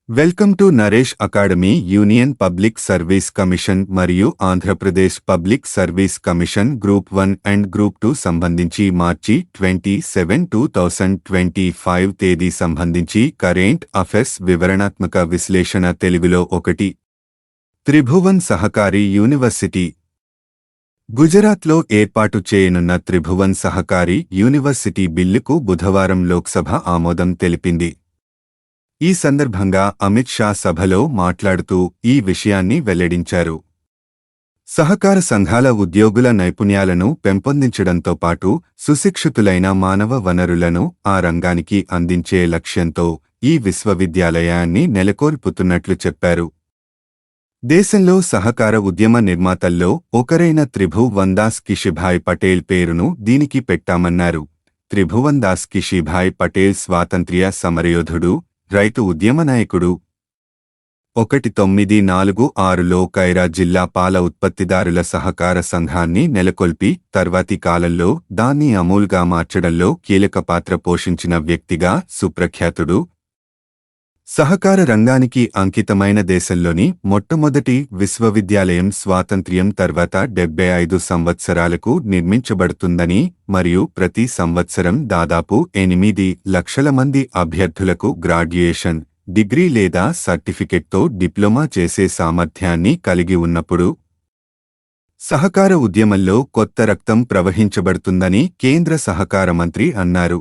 Welcome to Naresh academy. Union public service commission మరియు Andhra Pradesh public service commission group 1 and group 2 సంబంధించి మార్చి 27, 2025 తేదీ సంబంధించి current affairs వివరణాత్మక విశ్లేషణ. తెలుగులో 1. త్రిభువన్ సహకారి యూనివర్సిటీ. గుజరాత్లో ఏర్పాటు చేయనున్న త్రిభువన్ సహకారి యూనివర్సిటీ బిల్లుకు బుధవారం లోక్సభ ఆమోదం తెలిపింది. ఈ సందర్భంగా అమిత్ షా సభలో మాట్లాడుతూ ఈ విషయాన్ని వెల్లడించారు. సహకార సంఘాల ఉద్యోగుల నైపుణ్యాలను పెంపొందించడంతో పాటు సుశిక్షితులైన మానవ వనరులను ఆ రంగానికి అందించే లక్ష్యంతో ఈ విశ్వవిద్యాలయాన్ని నెలకొల్పుతున్నట్లు చెప్పారు. దేశంలో సహకార ఉద్యమ నిర్మాతల్లో ఒకరైన త్రిభువన్ దాస్ కిషిభాయ్ పటేల్ పేరును దీనికి పెట్టామన్నారు. త్రిభువన్ దాస్ కిషిభాయ్ పటేల్ స్వాతంత్ర్య సమరయోధుడు, రైతు ఉద్యమ నాయకుడు. 1946లో కైరా జిల్లా పాల ఉత్పత్తిదారుల సహకార సంఘాన్ని నెలకొల్పి తర్వాతి కాలంలో దాన్ని అమూల్గా మార్చడంలో కీలక పాత్ర పోషించిన వ్యక్తిగా సుప్రఖ్యాతుడు. సహకార రంగానికి అంకితమైన దేశంలోని మొట్టమొదటి విశ్వవిద్యాలయం స్వాతంత్ర్యం తర్వాత 75 సంవత్సరాలకు నిర్మించబడుతుందని మరియు ప్రతి సంవత్సరం దాదాపు 8 లక్షల మంది అభ్యర్థులకు గ్రాడ్యుయేషన్, డిగ్రీ లేదా సర్టిఫికెట్తో డిప్లొమా చేసే సామర్థ్యాన్ని కలిగి ఉన్నప్పుడు సహకార ఉద్యమంలో కొత్త రక్తం ప్రవహించబడుతుందని కేంద్ర సహకార మంత్రి అన్నారు.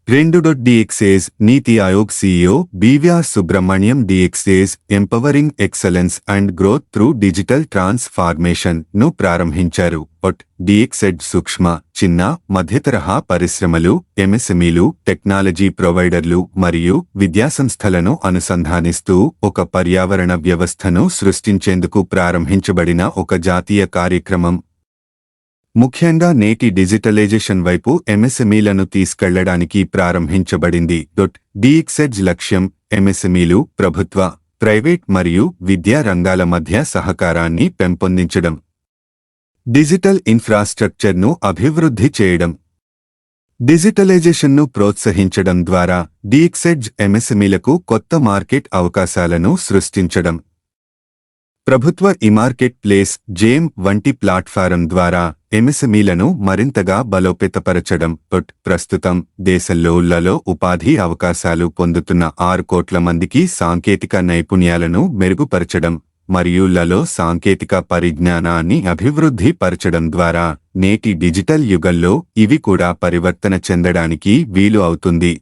2. నీతి ఆయోగ్ సీఈఓ బీవీఆర్ సుబ్రహ్మణ్యం డీఎక్స్ఏస్ empowering excellence and growth through digital transformation ను ప్రారంభించారు. డీఎక్సెడ్ సూక్ష్మ, చిన్న, మధ్యతరహా పరిశ్రమలు, ఎంఎస్ఎంఈలు, టెక్నాలజీ ప్రొవైడర్లు మరియు విద్యాసంస్థలను అనుసంధానిస్తూ ఒక పర్యావరణ వ్యవస్థను సృష్టించేందుకు ప్రారంభించబడిన ఒక జాతీయ కార్యక్రమం. ముఖ్యంగా నేటి డిజిటలైజేషన్ వైపు ఎంఎస్ఎంఈలను తీసుకెళ్లడానికి ప్రారంభించబడింది. డీఎక్సెడ్ లక్ష్యం ఎంఎస్ఎంఈలు, ప్రభుత్వ, ప్రైవేట్ మరియు విద్యా రంగాల మధ్య సహకారాన్ని పెంపొందించడం, డిజిటల్ ఇన్ఫ్రాస్ట్రక్చర్ను అభివృద్ధి చేయడం, డిజిటలైజేషన్ను ప్రోత్సహించడం ద్వారా డీఎక్సెడ్ ఎంఎస్ఎంఈలకు కొత్త మార్కెట్ అవకాశాలను సృష్టించడం, ప్రభుత్వ ఈమార్కెట్ ప్లేస్ జేమ్ వంటి ప్లాట్ఫారం ద్వారా ఎంఎస్ఎంఈలను మరింతగా బలోపేతపరచడం. ప్రస్తుతం దేశంలో ఉపాధి అవకాశాలు పొందుతున్న 6 కోట్ల మందికి సాంకేతిక నైపుణ్యాలను మెరుగుపరచడం మరియు సాంకేతిక పరిజ్ఞానాన్ని అభివృద్ధి పరచడం ద్వారా నేటి డిజిటల్ యుగంలో ఇవి కూడా పరివర్తన చెందడానికి వీలు అవుతుంది.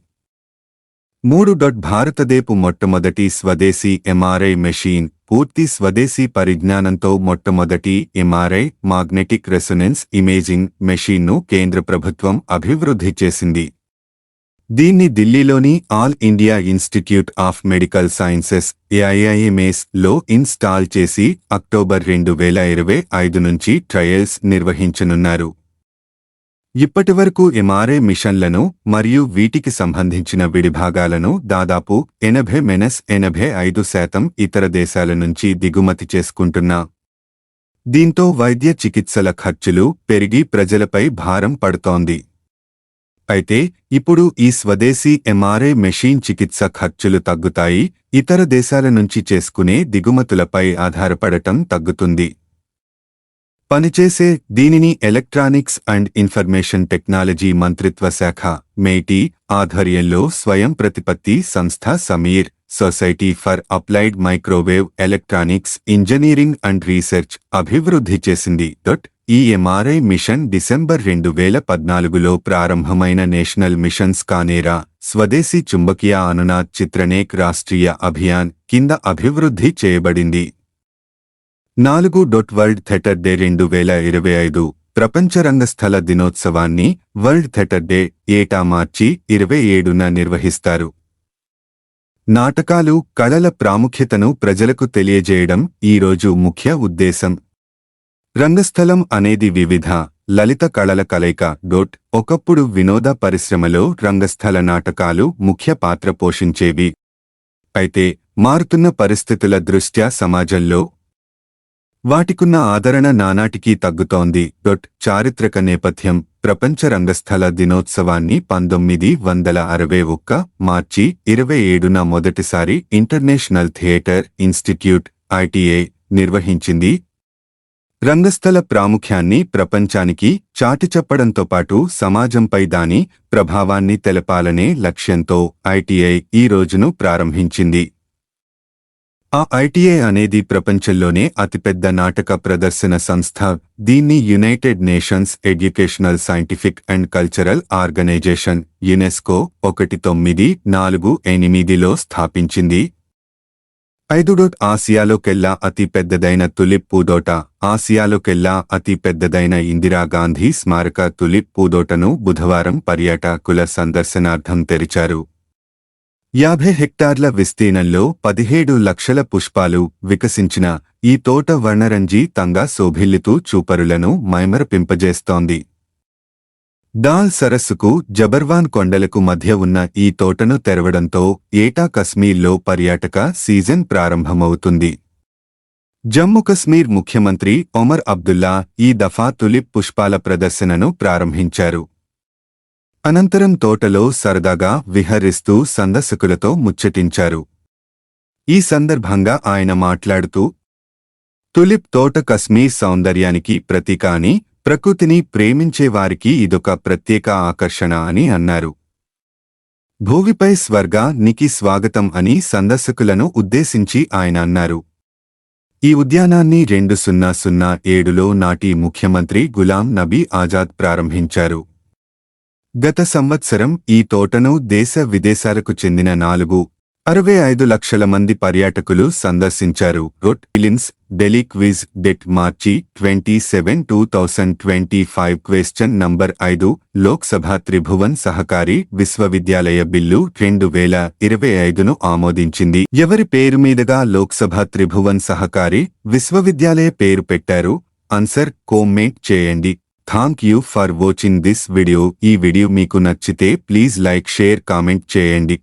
3. భారతదేశపు మొట్టమొదటి స్వదేశీ ఎంఆర్ఐ మెషీన్. పూర్తి స్వదేశీ పరిజ్ఞానంతో మొట్టమొదటి ఎంఆర్ఐ మాగ్నెటిక్ రెసొనెన్స్ ఇమేజింగ్ మెషీన్ను కేంద్ర ప్రభుత్వం అభివృద్ధి చేసింది. దీన్ని ఢిల్లీలోని all India institute of medical sciences AIIMS లో ఇన్స్టాల్ చేసి అక్టోబర్ 2025 నుంచి ట్రయల్స్ నిర్వహించనున్నారు. ఇప్పటివరకు ఎంఆర్ఐ మిషన్లను మరియు వీటికి సంబంధించిన విడిభాగాలను దాదాపు 80–85% ఇతర దేశాల నుంచి దిగుమతి చేసుకుంటున్నా. దీంతో వైద్య చికిత్సల ఖర్చులు పెరిగి ప్రజలపై భారం పడుతోంది. అయితే ఇప్పుడు ఈ స్వదేశీ ఎంఆర్ఐ మెషీన్ చికిత్స ఖర్చులు తగ్గుతాయి, ఇతర దేశాల నుంచి చేసుకునే దిగుమతులపై ఆధారపడటం తగ్గుతుంది. పనిచేసే దీనిని ఎలక్ట్రానిక్స్ అండ్ ఇన్ఫర్మేషన్ టెక్నాలజీ మంత్రిత్వ శాఖ మేటీ ఆధ్వర్యంలో స్వయం ప్రతిపత్తి సంస్థ Sameer society for applied microwave electronics engineering and research అభివృద్ధి చేసింది. ఈ ఎంఆర్ఐ మిషన్ డిసెంబర్ 2014లో ప్రారంభమైన నేషనల్ మిషన్స్ కానేరా స్వదేశీ చుంబకీయ అనునాద్ చిత్రనేక్ రాష్ట్రీయ అభియాన్ కింద అభివృద్ధి చేయబడింది. 4. వరల్డ్ థియేటర్ డే 2025 ప్రపంచ రంగస్థల దినోత్సవాన్ని వరల్డ్ థియేటర్ డే ఏటా మార్చి 27న నిర్వహిస్తారు. నాటకాలు, కళల ప్రాముఖ్యతను ప్రజలకు తెలియజేయడం ఈ రోజు ముఖ్య ఉద్దేశం. రంగస్థలం అనేది వివిధ లలిత కళల కలయిక. ఒకప్పుడు వినోద పరిశ్రమలో రంగస్థల నాటకాలు ముఖ్య పాత్ర పోషించేవి. అయితే మారుతున్న పరిస్థితుల దృష్ట్యా సమాజంలో వాటికున్న ఆదరణ నానాటికీ తగ్గుతోంది. చారిత్రక నేపథ్యం ప్రపంచ రంగస్థల దినోత్సవాన్ని 1961 మార్చి 27న మొదటిసారి ఇంటర్నేషనల్ థియేటర్ ఇన్స్టిట్యూట్ (ITA) నిర్వహించింది. రంగస్థల ప్రాముఖ్యాన్ని ప్రపంచానికి చాటిచెప్పడంతో పాటు సమాజంపై దాని ప్రభావాన్ని తెలపాలనే లక్ష్యంతో ITA ఈ రోజును ప్రారంభించింది. ఆ ITA అనేది ప్రపంచంలోనే అతిపెద్ద నాటక ప్రదర్శన సంస్థ. దీన్ని United Nations educational scientific and cultural organisation (యునెస్కో) 1948లో స్థాపించింది. 5. ఆసియాలోకెల్లా అతి పెద్దదైన తులిప్ పూదోట. ఆసియాలోకెల్లా అతి పెద్దదైన ఇందిరాగాంధీ స్మారక తులిప్ పూదోటను బుధవారం పర్యాటకుల సందర్శనార్థం తెరిచారు. 50 హెక్టార్ల విస్తీర్ణంలో 17 లక్షల పుష్పాలు వికసించిన ఈ తోట వర్ణరంజితంగా శోభిల్లుతూ చూపరులను మైమరపింపజేస్తోంది. దాల్ సరస్సుకు జబర్వాన్ కొండలకు మధ్య ఉన్న ఈ తోటను తెరవడంతో ఏటా కశ్మీర్లో పర్యాటక సీజన్ ప్రారంభమవుతుంది. జమ్మూ-కశ్మీర్ ముఖ్యమంత్రి ఒమర్ అబ్దుల్లా ఈ దఫా తులిప్ పుష్పాల ప్రదర్శనను ప్రారంభించారు. అనంతరం తోటలో సరదాగా విహరిస్తూ సందర్శకులతో ముచ్చటించారు. ఈ సందర్భంగా ఆయన మాట్లాడుతూ, తులిప్ తోట కశ్మీర్ సౌందర్యానికి ప్రతీక అని, ప్రకృతిని ప్రేమించేవారికి ఇదొక ప్రత్యేక ఆకర్షణ అని అన్నారు. భూమిపై స్వర్గానికి స్వాగతం అని సందర్శకులను ఉద్దేశించి ఆయన అన్నారు. ఈ ఉద్యానాన్ని 2007లో నాటి ముఖ్యమంత్రి గులాం నబీ ఆజాద్ ప్రారంభించారు. గత సంవత్సరం ఈ తోటను దేశ విదేశాలకు చెందిన 4.65 లక్షల మంది పర్యాటకులు సందర్శించారు. ఫిలిమ్స్ ఢిల్లీ క్విజ్ డెట్ మార్చి 27, 2025 క్వశ్చన్ నంబర్ 5 లోక్సభ త్రిభువన్ సహకారి విశ్వవిద్యాలయ బిల్లు 2025ను ఆమోదించింది. ఎవరి పేరు మీదుగా లోక్సభ త్రిభువన్ సహకారి విశ్వవిద్యాలయ పేరు పెట్టారు? ఆన్సర్ కామెంట్ చేయండి. Thank you for watching this video. ఈ వీడియో మీకు నచ్చితే ప్లీజ్ లైక్, షేర్, కామెంట్ చేయండి.